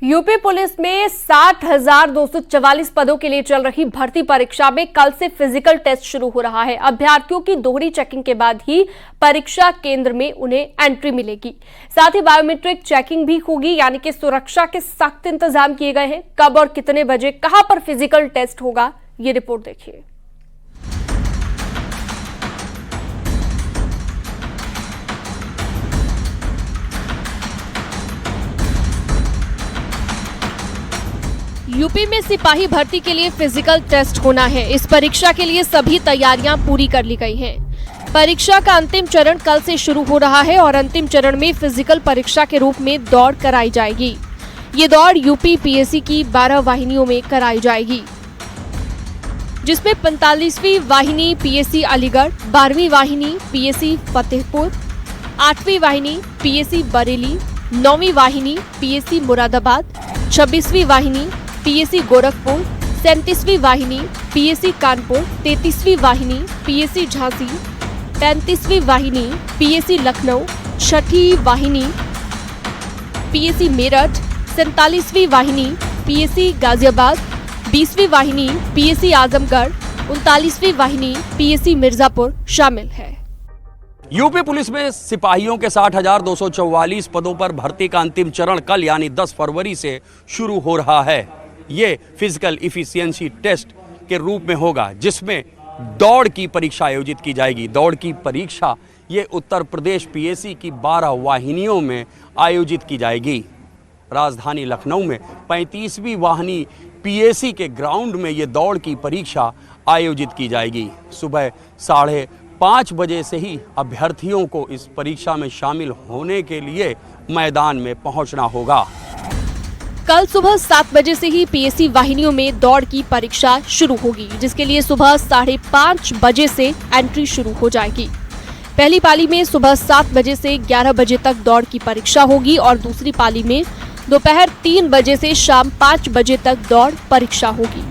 UP police में 60,244 पदों के लिए चल रही भर्ती परीक्षा में कल से फिजिकल टेस्ट शुरू हो रहा है। अभ्यर्थियों की दोहरी चेकिंग के बाद ही परीक्षा केंद्र में उन्हें एंट्री मिलेगी। साथ ही बायोमेट्रिक चेकिंग भी होगी, यानी कि सुरक्षा के सख्त इंतजाम किए गए हैं। कब और कितने बजे कहां पर फिजिकल टेस्ट होगा, ये रिपोर्ट देखिए। यूपी में सिपाही भर्ती के लिए फिजिकल टेस्ट होना है। इस परीक्षा के लिए सभी तैयारियां पूरी कर ली गई हैं। परीक्षा का अंतिम चरण कल से शुरू हो रहा है और अंतिम चरण में फिजिकल परीक्षा के रूप में दौड़ कराई जाएगी। ये दौड़ यूपी पीएससी की 12 वाहिनियों में कराई जाएगी, जिसमें 45वीं वाहिनी पीएससी अलीगढ़, 12वीं वाहिनी पीएससी फतेहपुर, 8वीं वाहिनी पीएससी बरेली, 9वीं वाहिनी पीएससी मुरादाबाद, 26वीं वाहिनी पीएससी गोरखपुर, 37वीं वाहिनी पीएससी कानपुर, 33वीं वाहिनी पीएससी झांसी, 35वीं वाहिनी पीएससी लखनऊ, 6ठी वाहिनी पीएससी मेरठ, 47वीं वाहिनी पीएससी गाजियाबाद, 20वीं वाहिनी पीएससी आजमगढ़, 39वीं वाहिनी पीएससी मिर्जापुर शामिल है। यूपी पुलिस में सिपाहियों के 60,244 पदों पर भर्ती का अंतिम चरण कल यानी 10 फरवरी से शुरू हो रहा है। ये फिजिकल इफिशियंसी टेस्ट के रूप में होगा, जिसमें दौड़ की परीक्षा आयोजित की जाएगी। दौड़ की परीक्षा ये उत्तर प्रदेश पीएससी की 12 वाहिनियों में आयोजित की जाएगी। राजधानी लखनऊ में 35वीं वाहिनी पीएससी के ग्राउंड में ये दौड़ की परीक्षा आयोजित की जाएगी। सुबह 5:30 बजे से ही अभ्यर्थियों को इस परीक्षा में शामिल होने के लिए मैदान में पहुंचना होगा। कल सुबह 7 बजे से ही पीएससी वाहिनियों में दौड़ की परीक्षा शुरू होगी, जिसके लिए सुबह 5:30 बजे से एंट्री शुरू हो जाएगी। पहली पाली में सुबह 7 बजे से 11 बजे तक दौड़ की परीक्षा होगी और दूसरी पाली में दोपहर 3 बजे से शाम 5 बजे तक दौड़ परीक्षा होगी।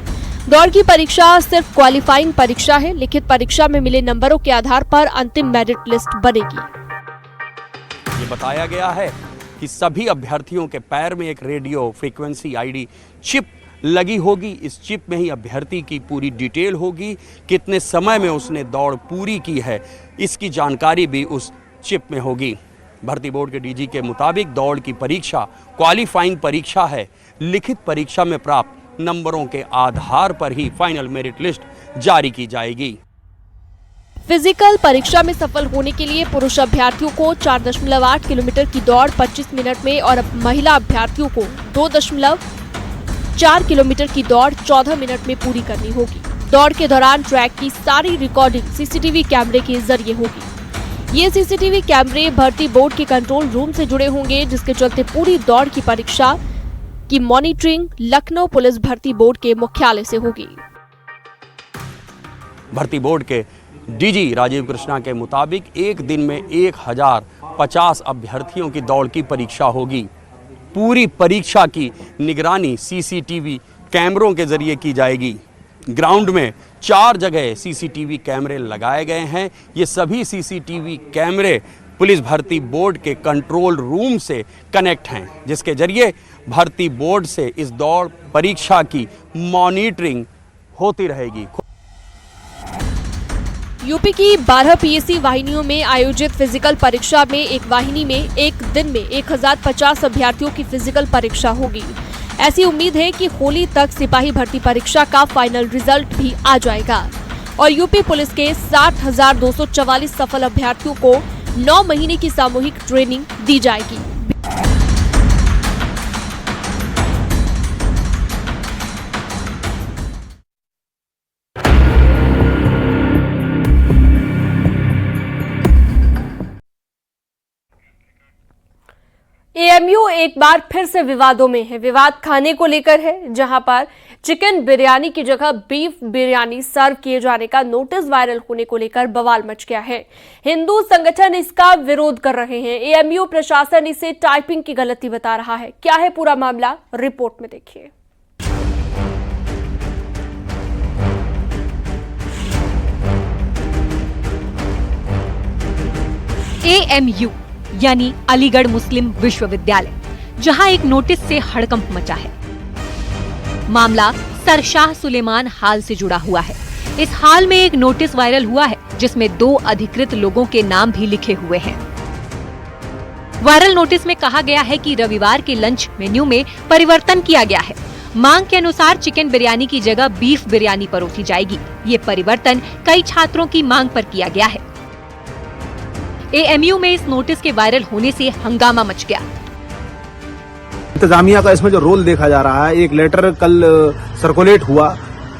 दौड़ की परीक्षा सिर्फ क्वालिफाइंग परीक्षा है। लिखित परीक्षा में मिले नंबरों के आधार पर अंतिम मेरिट लिस्ट बनेगी। ये बताया गया है कि सभी अभ्यर्थियों के पैर में एक रेडियो फ्रीक्वेंसी आईडी चिप लगी होगी। इस चिप में ही अभ्यर्थी की पूरी डिटेल होगी, कितने समय में उसने दौड़ पूरी की है, इसकी जानकारी भी उस चिप में होगी। भर्ती बोर्ड के डीजी के मुताबिक दौड़ की परीक्षा क्वालिफाइंग परीक्षा है। लिखित परीक्षा में प्राप्त नंबरों के आधार पर ही फाइनल मेरिट लिस्ट जारी की जाएगी। फिजिकल परीक्षा में सफल होने के लिए पुरुष अभ्यर्थियों को 4.8 किलोमीटर की दौड़ 25 मिनट में और महिला अभ्यर्थियों को 2.4 किलोमीटर की दौड़ 14 मिनट में पूरी करनी होगी। दौड़ के दौरान ट्रैक की सारी रिकॉर्डिंग सीसीटीवी कैमरे के जरिए होगी। ये सीसीटीवी कैमरे भर्ती बोर्ड के कंट्रोल रूम से जुड़े होंगे, जिसके चलते पूरी दौड़ की परीक्षा की मॉनिटरिंग लखनऊ पुलिस भर्ती बोर्ड के मुख्यालय से होगी। भर्ती बोर्ड के डीजी राजीव कृष्णा के मुताबिक एक दिन में 1050 अभ्यर्थियों की दौड़ की परीक्षा होगी। पूरी परीक्षा की निगरानी सीसीटीवी कैमरों के जरिए की जाएगी। ग्राउंड में 4 जगह सीसीटीवी कैमरे लगाए गए हैं। ये सभी सीसीटीवी कैमरे पुलिस भर्ती बोर्ड के कंट्रोल रूम से कनेक्ट हैं, जिसके जरिए भर्ती बोर्ड से इस दौड़ परीक्षा की मॉनिटरिंग होती रहेगी। यूपी की 12 पीएससी वाहिनियों में आयोजित फिजिकल परीक्षा में एक वाहिनी में एक दिन में 1050 अभ्यर्थियों की फिजिकल परीक्षा होगी। ऐसी उम्मीद है कि होली तक सिपाही भर्ती परीक्षा का फाइनल रिजल्ट भी आ जाएगा और यूपी पुलिस के 60,244 सफल अभ्यर्थियों को 9 महीने की सामूहिक ट्रेनिंग दी जाएगी। एएमयू एक बार फिर से विवादों में है। विवाद खाने को लेकर है, जहां पर चिकन बिरयानी की जगह बीफ बिरयानी सर्व किए जाने का नोटिस वायरल होने को लेकर बवाल मच गया है। हिंदू संगठन इसका विरोध कर रहे हैं। एएमयू प्रशासन इसे टाइपिंग की गलती बता रहा है। क्या है पूरा मामला, रिपोर्ट में देखिए। एएमयू यानी अलीगढ़ मुस्लिम विश्वविद्यालय जहां एक नोटिस से हड़कंप मचा है। मामला सर शाह सुलेमान हाल से जुड़ा हुआ है। इस हाल में एक नोटिस वायरल हुआ है जिसमें 2 अधिकृत लोगों के नाम भी लिखे हुए हैं। वायरल नोटिस में कहा गया है कि रविवार के लंच मेन्यू में परिवर्तन किया गया है। मांग के अनुसार चिकन बिरयानी की जगह बीफ बिरयानी परोसी जाएगी। ये परिवर्तन कई छात्रों की मांग पर किया गया है। एएमयू में इस नोटिस के वायरल होने से हंगामा मच गया। इंतजामिया का इसमें जो रोल देखा जा रहा है, एक लेटर कल सर्कुलेट हुआ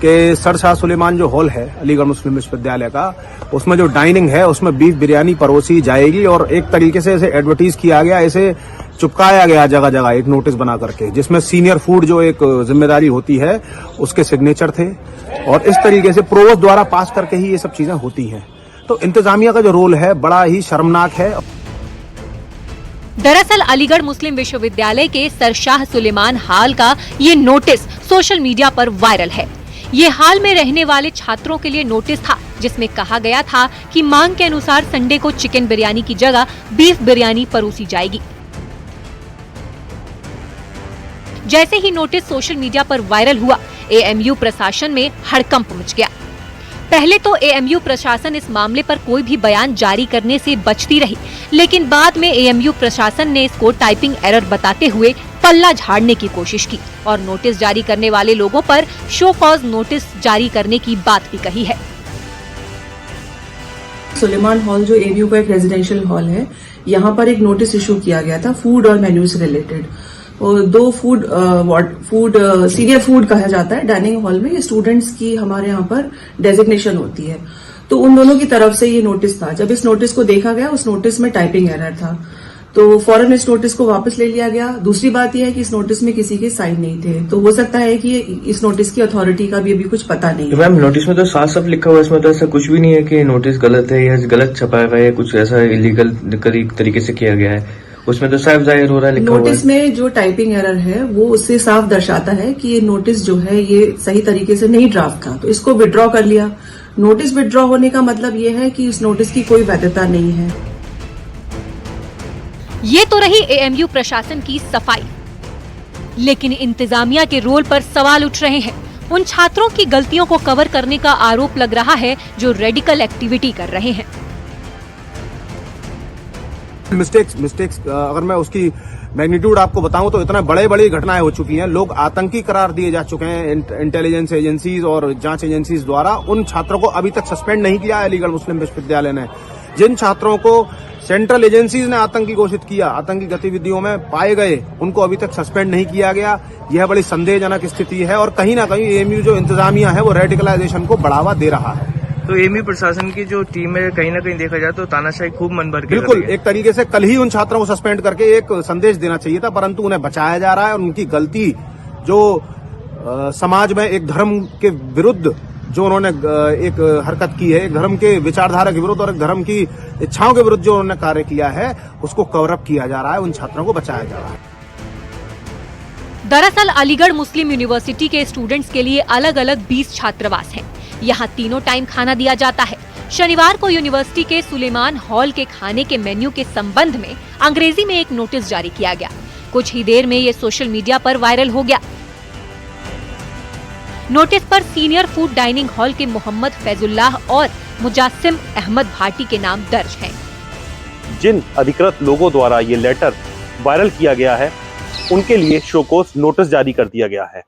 कि सर शाह सुलेमान जो हॉल है अलीगढ़ मुस्लिम विश्वविद्यालय का, उसमें जो डाइनिंग है उसमें बीफ बिरयानी परोसी जाएगी और एक तरीके से इसे एडवर्टीज किया गया, इसे चिपकाया गया जगह जगह एक नोटिस बना करके, जिसमें सीनियर फूड जो एक जिम्मेदारी होती है उसके सिग्नेचर थे और इस तरीके से प्रोवोस्ट द्वारा पास करके ही ये सब चीजें होती हैं। तो इंतजामिया का जो रोल है बड़ा ही शर्मनाक है। दरअसल अलीगढ़ मुस्लिम विश्वविद्यालय के सर शाह सुलेमान हाल का ये नोटिस सोशल मीडिया पर वायरल है। ये हाल में रहने वाले छात्रों के लिए नोटिस था जिसमें कहा गया था कि मांग के अनुसार संडे को चिकन बिरयानी की जगह बीफ बिरयानी परोसी जाएगी। जैसे ही नोटिस सोशल मीडिया पर वायरल हुआ, एएमयू प्रशासन में हड़कंप मच गया। पहले तो एएमयू प्रशासन इस मामले पर कोई भी बयान जारी करने से बचती रही, लेकिन बाद में एएमयू प्रशासन ने इसको टाइपिंग एरर बताते हुए पल्ला झाड़ने की कोशिश की और नोटिस जारी करने वाले लोगों पर शो कॉज नोटिस जारी करने की बात भी कही है। सुलेमान हॉल जो एएमयू का एक रेजिडेंशियल हॉल है, यहाँ पर एक नोटिस इशू किया गया था फूड और मेन्यू से रिलेटेड। और 2 सीनियर फूड कहा जाता है डाइनिंग हॉल में, ये स्टूडेंट्स की हमारे यहाँ पर डेजिग्नेशन होती है। तो उन दोनों की तरफ से ये नोटिस था। जब इस नोटिस को देखा गया, उस नोटिस में टाइपिंग एरर था, तो फौरन इस नोटिस को वापस ले लिया गया। दूसरी बात यह है कि इस नोटिस में किसी के साइन नहीं थे, तो हो सकता है कि इस नोटिस की अथॉरिटी का भी अभी कुछ पता नहीं है। मैम नोटिस में तो साफ साफ लिखा हुआ है, इसमें तो ऐसा कुछ भी नहीं है कि नोटिस गलत है या गलत छपाया गया है, कुछ ऐसा इलीगल तरीके से किया गया है। उसमें तो साफ जाहिर हो रहा है, लिखा हुआ है। नोटिस में जो टाइपिंग एरर है वो उससे साफ दर्शाता है कि ये नोटिस जो है ये सही तरीके से नहीं ड्राफ्ट था, तो इसको विड्रॉ कर लिया। नोटिस विड्रॉ होने का मतलब ये है कि इस नोटिस की कोई वैधता नहीं है। ये तो रही एएमयू प्रशासन की सफाई, लेकिन इंतजामिया के रोल पर सवाल उठ रहे हैं। उन छात्रों की गलतियों को कवर करने का आरोप लग रहा है जो रेडिकल एक्टिविटी कर रहे हैं। मिस्टेक्स अगर मैं उसकी मैग्नीट्यूड आपको बताऊं तो इतना बड़ी घटनाएं हो चुकी हैं। लोग आतंकी करार दिए जा चुके हैं इंटेलिजेंस एजेंसीज और जांच एजेंसीज द्वारा। उन छात्रों को अभी तक सस्पेंड नहीं किया है अलीगढ़ मुस्लिम विश्वविद्यालय ने। जिन छात्रों को सेंट्रल एजेंसीज ने आतंकी घोषित किया, आतंकी गतिविधियों में पाए गए, उनको अभी तक सस्पेंड नहीं किया गया। यह बड़ी संदेहजनक स्थिति है और कहीं ना कहीं एएमयू जो इंतजामिया है वो रेडिकलाइजेशन को बढ़ावा दे रहा है। तो एएमयू प्रशासन की जो टीम है, कहीं ना कहीं देखा जाए तो तानाशाही खूब मन भर के बिल्कुल एक तरीके से कल ही उन छात्रों को सस्पेंड करके एक संदेश देना चाहिए था, परंतु उन्हें बचाया जा रहा है और उनकी गलती जो समाज में एक धर्म के विरुद्ध जो उन्होंने एक हरकत की है, एक धर्म के विचारधारा के विरुद्ध और एक धर्म की इच्छाओं के विरुद्ध जो उन्होंने कार्य किया है, उसको कवर अप किया जा रहा है, उन छात्रों को बचाया जा रहा है। दरअसल अलीगढ़ मुस्लिम यूनिवर्सिटी के स्टूडेंट्स के लिए अलग अलग 20 छात्रावास हैं। यहाँ तीनों टाइम खाना दिया जाता है। शनिवार को यूनिवर्सिटी के सुलेमान हॉल के खाने के मेन्यू के संबंध में अंग्रेजी में एक नोटिस जारी किया गया। कुछ ही देर में ये सोशल मीडिया पर वायरल हो गया। नोटिस पर सीनियर फूड डाइनिंग हॉल के मोहम्मद फैजुल्लाह और मुजासिम अहमद भाटी के नाम दर्ज हैं। जिन अधिकृत लोगों द्वारा ये लेटर वायरल किया गया है, उनके लिए शोकोस नोटिस जारी कर दिया गया है।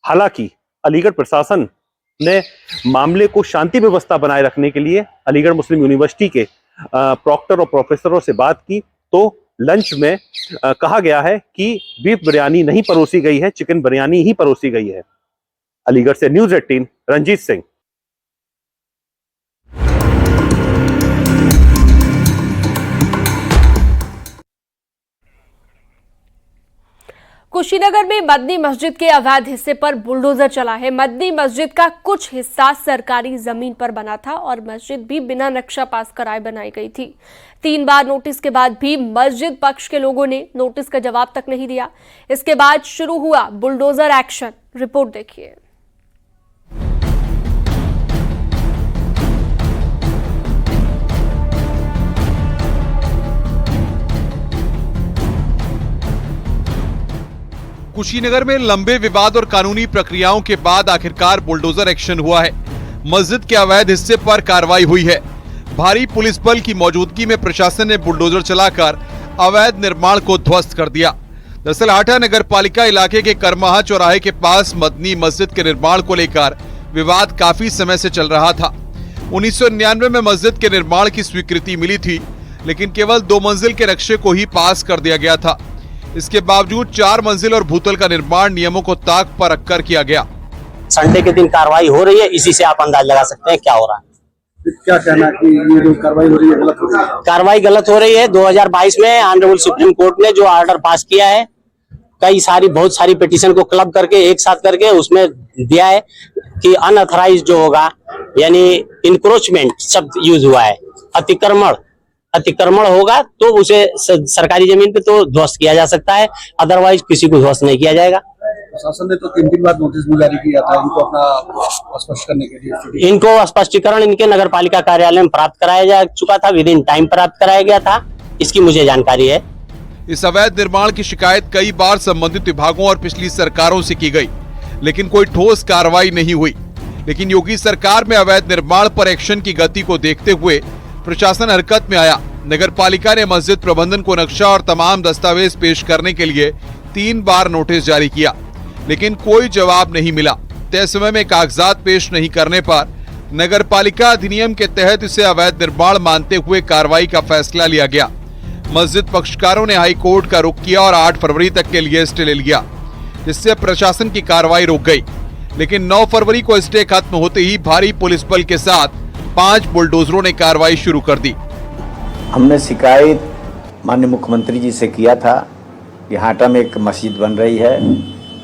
हालांकि अलीगढ़ प्रशासन ने मामले को शांति व्यवस्था बनाए रखने के लिए अलीगढ़ मुस्लिम यूनिवर्सिटी के प्रॉक्टर और प्रोफेसरों से बात की, तो लंच में कहा गया है कि बीफ बिरयानी नहीं परोसी गई है, चिकन बिरयानी ही परोसी गई है। अलीगढ़ से न्यूज़ 18 रंजीत सिंह। कुशीनगर में मदनी मस्जिद के अवैध हिस्से पर बुलडोजर चला है। मदनी मस्जिद का कुछ हिस्सा सरकारी जमीन पर बना था और मस्जिद भी बिना नक्शा पास कराए बनाई गई थी। 3 बार नोटिस के बाद भी मस्जिद पक्ष के लोगों ने नोटिस का जवाब तक नहीं दिया। इसके बाद शुरू हुआ बुलडोजर एक्शन। रिपोर्ट देखिए। कुशीनगर में लंबे विवाद और कानूनी प्रक्रियाओं के बाद आखिरकार बुलडोजर एक्शन हुआ है। मस्जिद के अवैध हिस्से पर कार्रवाई हुई है। भारी पुलिस बल की मौजूदगी में प्रशासन ने बुलडोजर चलाकर अवैध निर्माण को ध्वस्त कर दिया। दरअसल हाटा नगर पालिका इलाके के करमाहा चौराहे के पास मदनी मस्जिद के निर्माण को लेकर विवाद काफी समय से चल रहा था। 1999 में मस्जिद के निर्माण की स्वीकृति मिली थी, लेकिन केवल 2 मंजिल के नक्शे को ही पास कर दिया गया था। इसके बावजूद 4 मंजिल और भूतल का निर्माण नियमों को ताक पर रखकर किया गया। संडे के दिन कार्रवाई हो रही है, इसी से आप अंदाज लगा सकते हैं क्या हो रहा है। क्या कहना कि ये जो कार्रवाई हो रही है गलत हो रही है? कार्रवाई गलत हो रही है। 2022 में ऑनरेबल सुप्रीम कोर्ट ने जो ऑर्डर पास किया है, बहुत सारी पिटीशन को क्लब करके एक साथ करके उसमें दिया है कि अनऑथराइज जो होगा, यानी इंक्रोचमेंट शब्द यूज हुआ है, अतिक्रमण होगा तो उसे सरकारी जमीन पे तो ध्वस्त किया जा सकता है, अदरवाइज किसी को ध्वस्त नहीं किया जाएगा। प्रशासन ने तो 3 दिन बाद नोटिस भी जारी किया था इनको अपना स्पष्ट करने के लिए। इनको स्पष्टीकरण इनके नगर पालिका कार्यालय में प्राप्त कराया जा चुका था, विद इन टाइम प्राप्त कराया गया था, इसकी मुझे जानकारी है। इस अवैध निर्माण की शिकायत कई बार संबंधित विभागों और पिछली सरकारों से की गई, लेकिन कोई ठोस कार्रवाई नहीं हुई। लेकिन योगी सरकार में अवैध निर्माण पर एक्शन की गति को देखते हुए प्रशासन हरकत में आया। नगर पालिका ने मस्जिद प्रबंधन को नक्शा और तमाम दस्तावेज पेश करने के लिए 3 बार नोटिस जारी किया, लेकिन कोई जवाब नहीं मिला। तय समय में कागजात पेश नहीं करने पर नगर पालिका अधिनियम के तहत इसे अवैध निर्माण मानते हुए कार्रवाई का फैसला लिया गया। मस्जिद पक्षकारों ने हाई कोर्ट का रुख किया और 8 फरवरी तक के लिए स्टे ले लिया, जिससे प्रशासन की कार्रवाई रुक गई। लेकिन 9 फरवरी को स्टे खत्म होते ही भारी पुलिस बल के साथ 5 बुलडोजरों ने कार्रवाई शुरू कर दी। हमने शिकायत माननीय मुख्यमंत्री जी से किया था कि हाटा में एक मस्जिद बन रही है।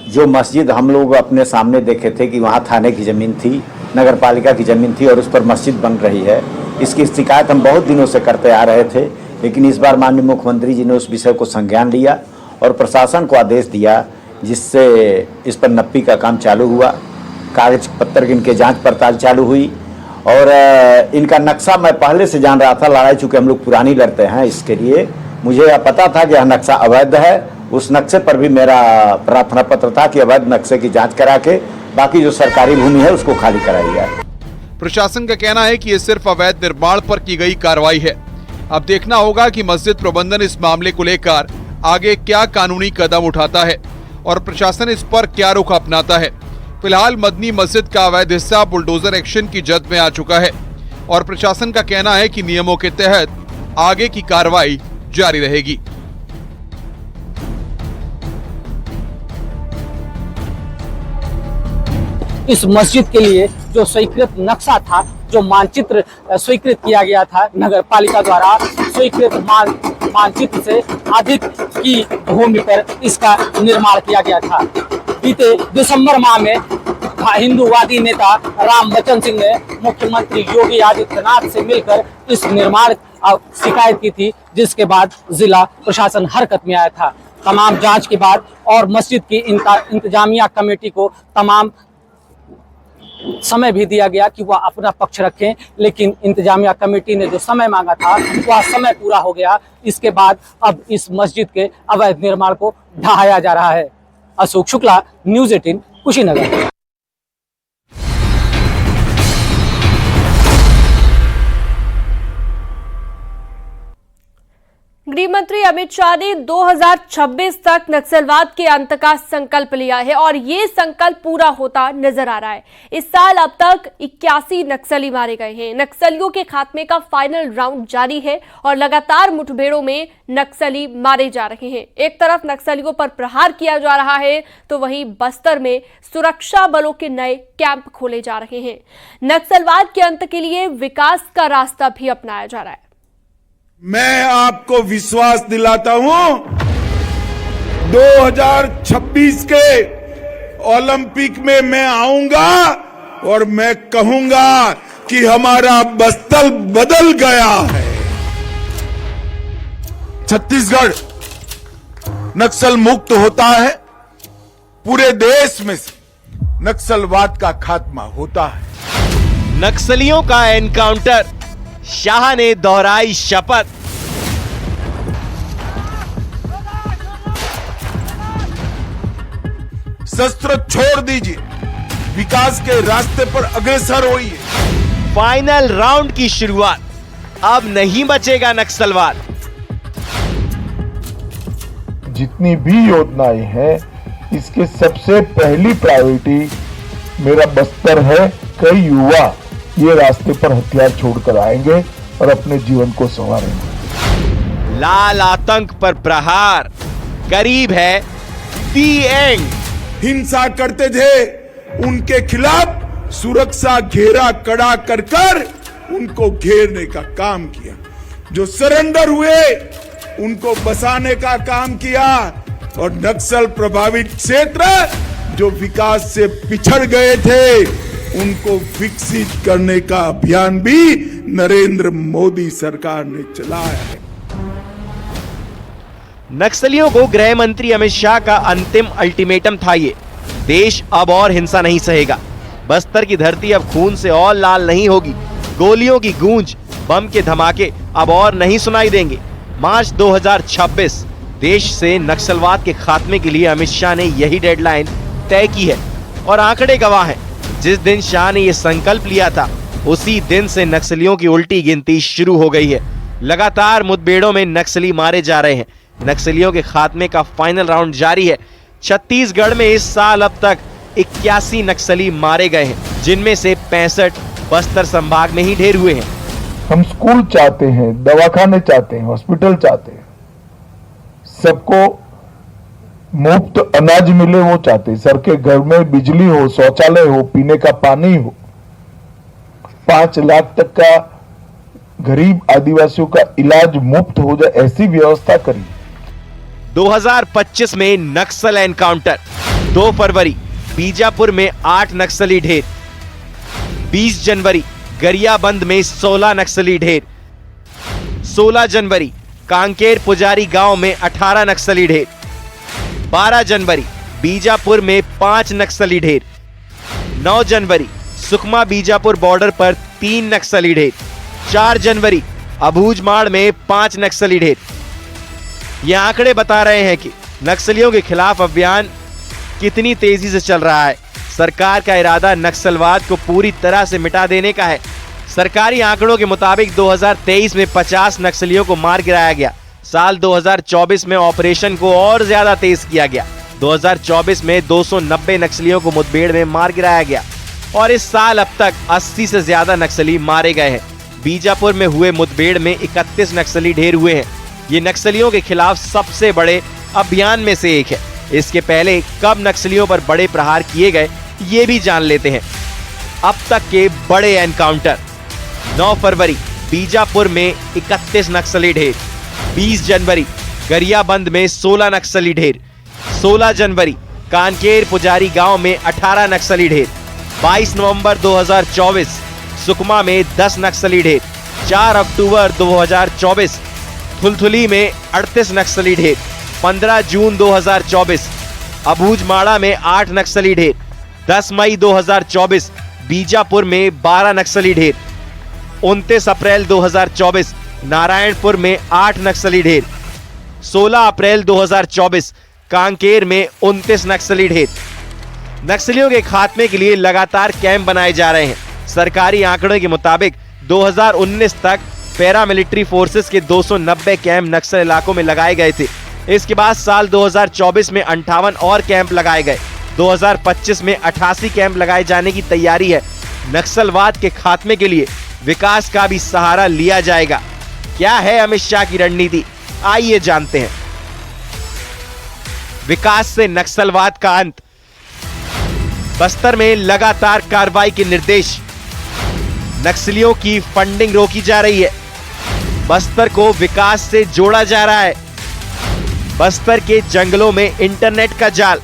जो मस्जिद हम लोग अपने सामने देखे थे कि वहाँ थाने की ज़मीन थी, नगर पालिका की ज़मीन थी और उस पर मस्जिद बन रही है। इसकी शिकायत हम बहुत दिनों से करते आ रहे थे, लेकिन इस बार माननीय मुख्यमंत्री जी ने उस विषय को संज्ञान लिया और प्रशासन को आदेश दिया, जिससे इस पर नप्पी का काम चालू हुआ, कागज पत्तर की इनके जांच पड़ताल चालू हुई। और इनका नक्शा मैं पहले से जान रहा था, लड़ाई चूँकि हम लोग पुरानी लड़ते हैं, इसके लिए मुझे पता था कि यह नक्शा अवैध है। उस नक्शे पर भी मेरा प्रार्थना पत्र था कि अवैध नक्शे की जांच करा के बाकी जो सरकारी भूमि है उसको खाली कराई जाए। प्रशासन का कहना है कि ये सिर्फ अवैध निर्माण पर की गई कार्रवाई है। अब देखना होगा कि मस्जिद प्रबंधन इस मामले को लेकर आगे क्या कानूनी कदम उठाता है और प्रशासन इस पर क्या रुख अपनाता है। फिलहाल मदनी मस्जिद का अवैध हिस्सा बुलडोजर एक्शन की जद में आ चुका है और प्रशासन का कहना है कि नियमों के तहत आगे की कार्रवाई जारी रहेगी। इस मस्जिद के लिए जो स्वीकृत नक्शा था, जो मानचित्र स्वीकृत किया गया था नगर पालिका द्वारा, स्वीकृत मानचित्र से अधिक की भूमि पर इसका निर्माण किया गया था। बीते दिसंबर माह में हिंदूवादी नेता राम बच्चन सिंह ने मुख्यमंत्री योगी आदित्यनाथ से मिलकर इस निर्माण शिकायत की थी, जिसके बाद जिला प्रशासन हरकत में आया था। तमाम जांच के बाद और मस्जिद की इंतजामिया कमेटी को तमाम समय भी दिया गया कि वह अपना पक्ष रखें, लेकिन इंतजामिया कमेटी ने जो समय मांगा था वह समय पूरा हो गया। इसके बाद अब इस मस्जिद के अवैध निर्माण को ढहाया जा रहा है। अशोक शुक्ला, न्यूज़ 18, कुशीनगर। गृह मंत्री अमित शाह ने 2026 तक नक्सलवाद के अंत का संकल्प लिया है और ये संकल्प पूरा होता नजर आ रहा है। इस साल अब तक 81 नक्सली मारे गए हैं। नक्सलियों के खात्मे का फाइनल राउंड जारी है और लगातार मुठभेड़ों में नक्सली मारे जा रहे हैं। एक तरफ नक्सलियों पर प्रहार किया जा रहा है तो वहीं बस्तर में सुरक्षा बलों के नए कैंप खोले जा रहे हैं। नक्सलवाद के अंत के लिए विकास का रास्ता भी अपनाया जा रहा है। मैं आपको विश्वास दिलाता हूं, 2026 के ओलंपिक में मैं आऊंगा और मैं कहूंगा कि हमारा बस्तर बदल गया है। छत्तीसगढ़ नक्सल मुक्त होता है, पूरे देश में से नक्सलवाद का खात्मा होता है। नक्सलियों का एनकाउंटर, शाह ने दोहराई शपथ। शस्त्र छोड़ दीजिए, विकास के रास्ते पर अग्रसर होइए। फाइनल राउंड की शुरुआत, अब नहीं बचेगा नक्सलवाद। जितनी भी योजनाएं हैं, इसके सबसे पहली प्रायोरिटी मेरा बस्तर है। कई युवा ये रास्ते पर हथियार छोड़कर आएंगे और अपने जीवन को संवारेंगे। लाल आतंक पर प्रहार, करीब है दी एंड। हिंसा करते थे उनके खिलाफ सुरक्षा घेरा कड़ा कर उनको घेरने का काम किया। जो सरेंडर हुए उनको बसाने का काम किया, और नक्सल प्रभावित क्षेत्र जो विकास से पिछड़ गए थे उनको विकसित करने का अभियान भी नरेंद्र मोदी सरकार ने चलाया है। नक्सलियों को गृह मंत्री अमित शाह का अंतिम अल्टीमेटम था ये, देश अब और हिंसा नहीं सहेगा। बस्तर की धरती अब खून से और लाल नहीं होगी। गोलियों की गूंज, बम के धमाके अब और नहीं सुनाई देंगे। मार्च 2026 देश से नक्सलवाद के खात्मे के लिए अमित शाह ने यही डेडलाइन तय की है, और आंकड़े गवाह हैं। जिस दिन शाह ने यह संकल्प लिया था, उसी दिन से नक्सलियों की उल्टी गिनती शुरू हो गई है। लगातार मुठभेड़ों में नक्सली मारे जा रहे हैं। नक्सलियों के खात्मे का फाइनल राउंड जारी है। छत्तीसगढ़ में इस साल अब तक 81 नक्सली मारे गए हैं, जिनमें से 65 बस्तर संभाग में ही ढेर हुए हैं। हम स्कूल चाहते हैं, दवाखाने चाहते हैं, हॉस्पिटल चाहते हैं, सबको मुफ्त अनाज मिले वो चाहते हैं। सर के घर में बिजली हो, शौचालय हो, पीने का पानी हो। 5 लाख तक का गरीब आदिवासियों का इलाज मुफ्त हो जाए, ऐसी व्यवस्था करिए। 2025 में नक्सल एनकाउंटर। 2 फरवरी बीजापुर में 8 नक्सली ढेर। 20 जनवरी गरियाबंद में 16 नक्सली ढेर। 16 जनवरी कांकेर पुजारी गांव में 18 नक्सली ढेर। 12 जनवरी बीजापुर में 5 नक्सली ढेर। 9 जनवरी सुकमा बीजापुर बॉर्डर पर 3 नक्सली ढेर। 4 जनवरी अबूझमाड़ में 5 नक्सली ढेर। ये आंकड़े बता रहे हैं कि नक्सलियों के खिलाफ अभियान कितनी तेजी से चल रहा है। सरकार का इरादा नक्सलवाद को पूरी तरह से मिटा देने का है। सरकारी आंकड़ों के मुताबिक 2023 में 50 नक्सलियों को मार गिराया गया। साल 2024 में ऑपरेशन को और ज्यादा तेज किया गया। 2024 में 290 नक्सलियों को मुठभेड़ में मार गिराया गया, और इस साल अब तक 80 से ज्यादा नक्सली मारे गए हैं। बीजापुर में हुए मुठभेड़ में 31 नक्सली ढेर हुए हैं। ये नक्सलियों के खिलाफ सबसे बड़े अभियान में से एक है। इसके पहले कब नक्सलियों पर बड़े प्रहार किए गए, ये भी जान लेते हैं। अब तक के बड़े एनकाउंटर। 9 फरवरी बीजापुर में 31 नक्सली ढेर। 20 जनवरी गरियाबंद में 16 नक्सली ढेर। 16 जनवरी कांकेर पुजारी गांव में 18 नक्सली ढेर। 22 नवंबर 2024 सुकमा में 10 नक्सली ढेर। 4 अक्टूबर 2024 थुलथुली में 38 नक्सली ढेर। 15 जून 2024 अबूझमाड़ा में 8 नक्सली ढेर। 10 मई 2024 बीजापुर में 12 नक्सली ढेर। 29 अप्रैल 2024 नारायणपुर में 8 नक्सली ढेर। 16 अप्रैल 2024 कांकेर में 29 नक्सली ढेर। नक्सलियों के खात्मे के लिए लगातार कैंप बनाए जा रहे हैं। सरकारी आंकड़ों के मुताबिक 2019 तक पैरामिलिट्री फोर्सेस के 290 कैंप नक्सल इलाकों में लगाए गए थे। इसके बाद साल 2024 में 58 और कैंप लगाए गए। 2025 में 88 कैंप लगाए जाने की तैयारी है। नक्सलवाद के खात्मे के लिए विकास का भी सहारा लिया जाएगा। क्या है अमित शाह की रणनीति, आइए जानते हैं। विकास से नक्सलवाद का अंत। बस्तर में लगातार कार्रवाई के निर्देश। नक्सलियों की फंडिंग रोकी जा रही है। बस्तर को विकास से जोड़ा जा रहा है। बस्तर के जंगलों में इंटरनेट का जाल,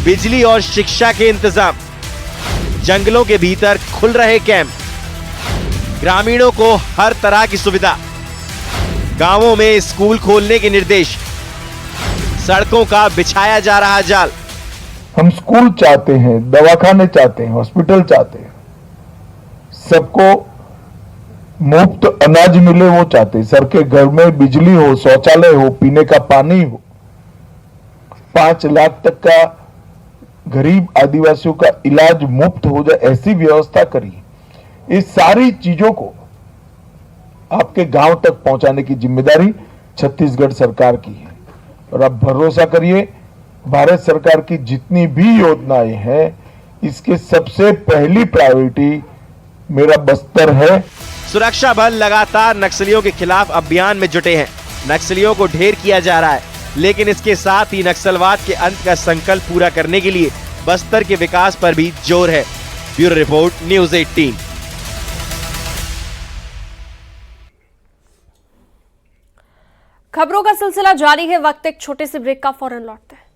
बिजली और शिक्षा के इंतजाम। जंगलों के भीतर खुल रहे कैंप। ग्रामीणों को हर तरह की सुविधा। गांवों में स्कूल खोलने के निर्देश। सड़कों का बिछाया जा रहा जाल। हम स्कूल चाहते हैं, दवाखाने चाहते हैं, हॉस्पिटल चाहते हैं, सबको मुफ्त अनाज मिले वो चाहते हैं। सर के घर में बिजली हो, शौचालय हो, पीने का पानी हो। 5 लाख तक का गरीब आदिवासियों का इलाज मुफ्त हो जाए ऐसी व्यवस्था करी। इस सारी चीजों को आपके गांव तक पहुंचाने की जिम्मेदारी छत्तीसगढ़ सरकार की है। और आप भरोसा करिए, भारत सरकार की जितनी भी योजनाएं हैं, इसके सबसे पहली प्रायोरिटी मेरा बस्तर है। सुरक्षा बल लगातार नक्सलियों के खिलाफ अभियान में जुटे हैं। नक्सलियों को ढेर किया जा रहा है, लेकिन इसके साथ ही नक्सलवाद के अंत का संकल्प पूरा करने के लिए बस्तर के विकास पर भी जोर है। Bureau report, news 18। खबरों का सिलसिला जारी है। वक्त एक छोटे से ब्रेक का, फौरन लौटते हैं।